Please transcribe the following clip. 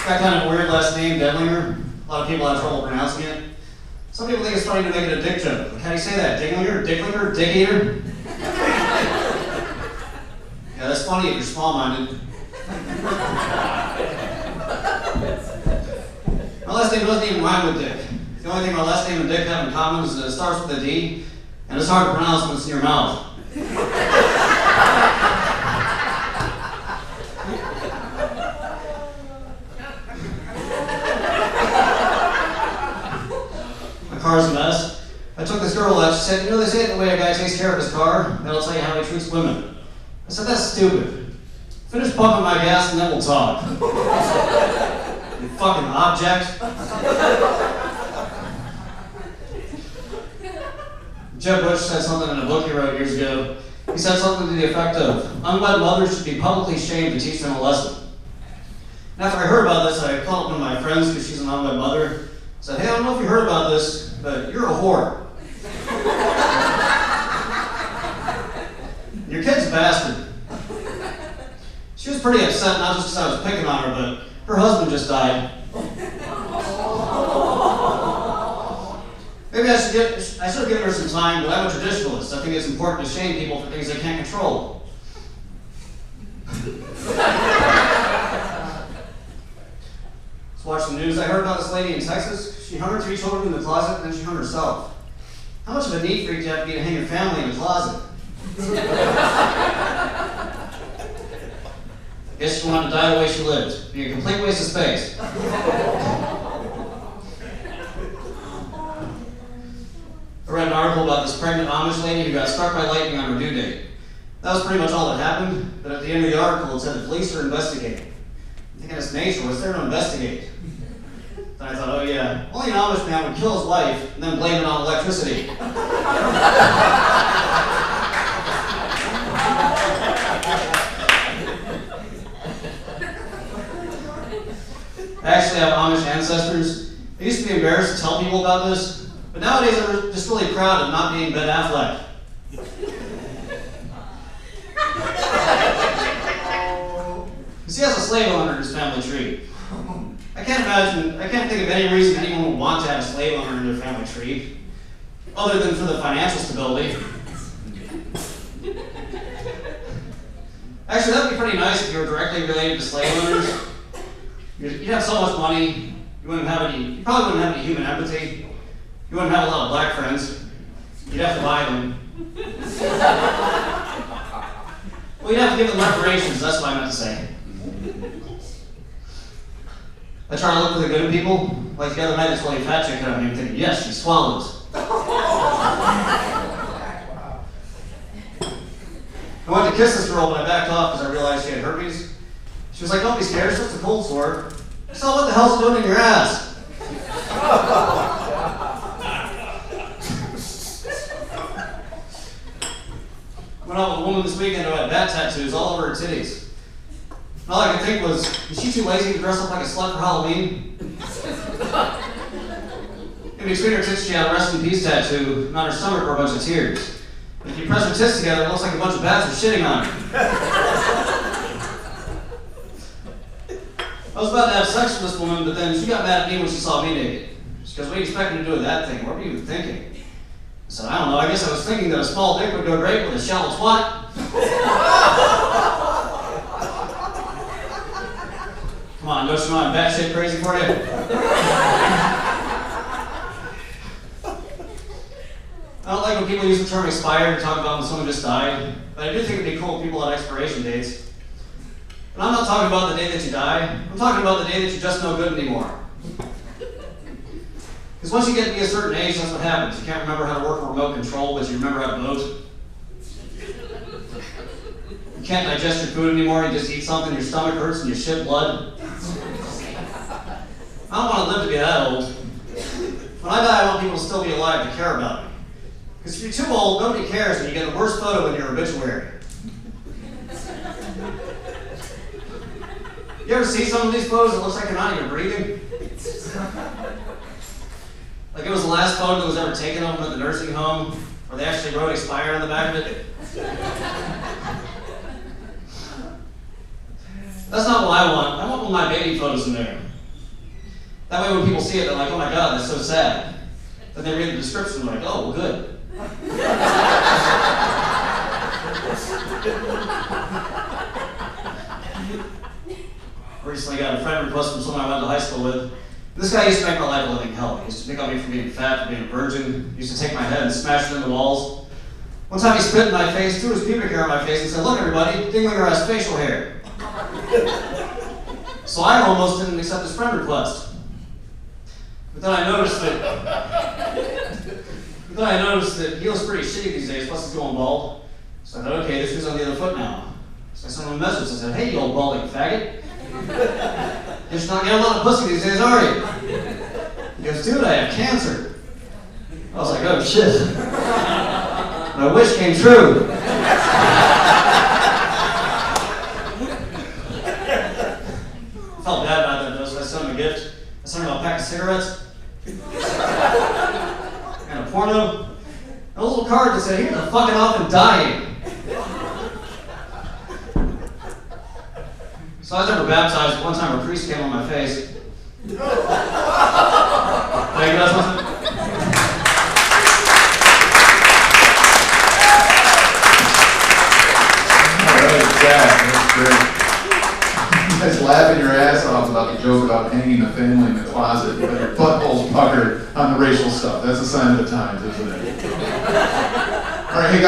got kind of a weird last name, Denlinger. A lot of people have trouble pronouncing it. Some people think it's funny to make it a dick joke. Like, how do you say that? Dicklinger? Dicklinger? Dick eater? Yeah, that's funny if you're small-minded. My last name doesn't even rhyme with Dick. The only thing my last name and Dick have in common is that it starts with a D, and it's hard to pronounce when it's in your mouth. My car's a mess. I took this girl out, she said, you know, they say the way a guy takes care of his car, that'll tell you how he treats women. I said, that's stupid. Finish pumping my gas and then we'll talk. You fucking object. Jeb Bush said something in a book he wrote years ago. He said something to the effect of, unwed mothers should be publicly shamed to teach them a lesson. And after I heard about this, I called up one of my friends, because she's an unwed mother, said, hey, I don't know if you heard about this, but you're a whore. Your kid's a bastard. She was pretty upset, not just because I was picking on her, but her husband just died. Maybe I should have given her some time, but I'm a traditionalist. I think it's important to shame people for things they can't control. Let's watch the news. I heard about this lady in Texas. She hung her 3 children in the closet, and then she hung herself. How much of a neat freak do you have to be to hang your family in the closet? I guess she wanted to die the way she lived. Be a complete waste of space. I read an article about this pregnant Amish lady who got struck by lightning on her due date. That was pretty much all that happened, but at the end of the article it said the police are investigating. I'm thinking it's nature, what's there to investigate? Then I thought, oh yeah, only an Amish man would kill his wife and then blame it on electricity. I actually have Amish ancestors. I used to be embarrassed to tell people about this, but nowadays I'm just really proud of not being Ben Affleck. Because he has a slave owner in his family tree. I can't think of any reason anyone would want to have a slave owner in their family tree, other than for the financial stability. Actually, that would be pretty nice if you were directly related to slave owners. You'd have so much money, you probably wouldn't have any human empathy. You wouldn't have a lot of black friends. You'd have to buy them. Well, you'd have to give them reparations, that's what I meant to say. I try to look for the good in people. Like the other night, this really fat chick cut on me, I'm thinking, yes, she swallows. I went to kiss this girl, but I backed off because I realized she had herpes. She was like, don't be scared, it's just a cold sore. I said, what the hell's it doing in your ass? Went out with a woman this weekend who had bat tattoos all over her titties. And all I could think was, is she too lazy to dress up like a slut for Halloween? In between her tits, she had a rest in peace tattoo, and on her stomach were a bunch of tears. And if you press her tits together, it looks like a bunch of bats are shitting on her. I was about to have sex with this woman, but then she got mad at me when she saw me naked. She goes, what do you expect me to do with that thing? What were you even thinking? I said, I don't know, I guess I was thinking that a small dick would go great with a shallow twat. Come on, don't you know I'm batshit crazy for you? I don't like when people use the term expired to talk about when someone just died, but I do think it'd be cool if people had expiration dates. And I'm not talking about the day that you die, I'm talking about the day that you're just no good anymore. Because once you get to be a certain age, that's what happens. You can't remember how to work a remote control, but you remember how to vote. You can't digest your food anymore, you just eat something, your stomach hurts and you shit blood. I don't want to live to be that old. When I die, I want people to still be alive to care about me. Because if you're too old, nobody cares and you get a worse photo in your obituary. You ever see some of these photos? It looks like you're not even breathing. Like it was the last photo that was ever taken of them at the nursing home, where they actually wrote expired on the back of it. That's not what I want. I want one of my baby photos in there. That way when people see it, they're like, oh my God, that's so sad. Then they read the description, they're like, oh, well, good. Recently got a friend request from someone I went to high school with. This guy used to make my life a living hell. He used to pick on me for being fat, for being a virgin. He used to take my head and smash it into walls. One time he spit in my face, threw his pubic hair on my face, and said, look everybody, Dinglinger has facial hair. So I almost didn't accept his friend request. But then I noticed that he looks pretty shitty these days, plus he's going bald. So I thought, okay, this shoe's on the other foot now. So I sent him a message. I said, hey, you old balding faggot. You're just not getting a lot of pussy these days, are you? He goes, dude, I have cancer. I was like, oh shit. My wish came true. I felt bad about that though, so I sent him a gift. I sent him a pack of cigarettes. And a porno. And a little card that said, here the fucking off and dying. So I was never baptized. One time a priest came on my face. Thank you, that's something. That's great. You guys laughing your ass off about the joke about hanging the family in the closet, but your butthole's puckered on the racial stuff. That's a sign of the times, isn't it? All right, hey guys.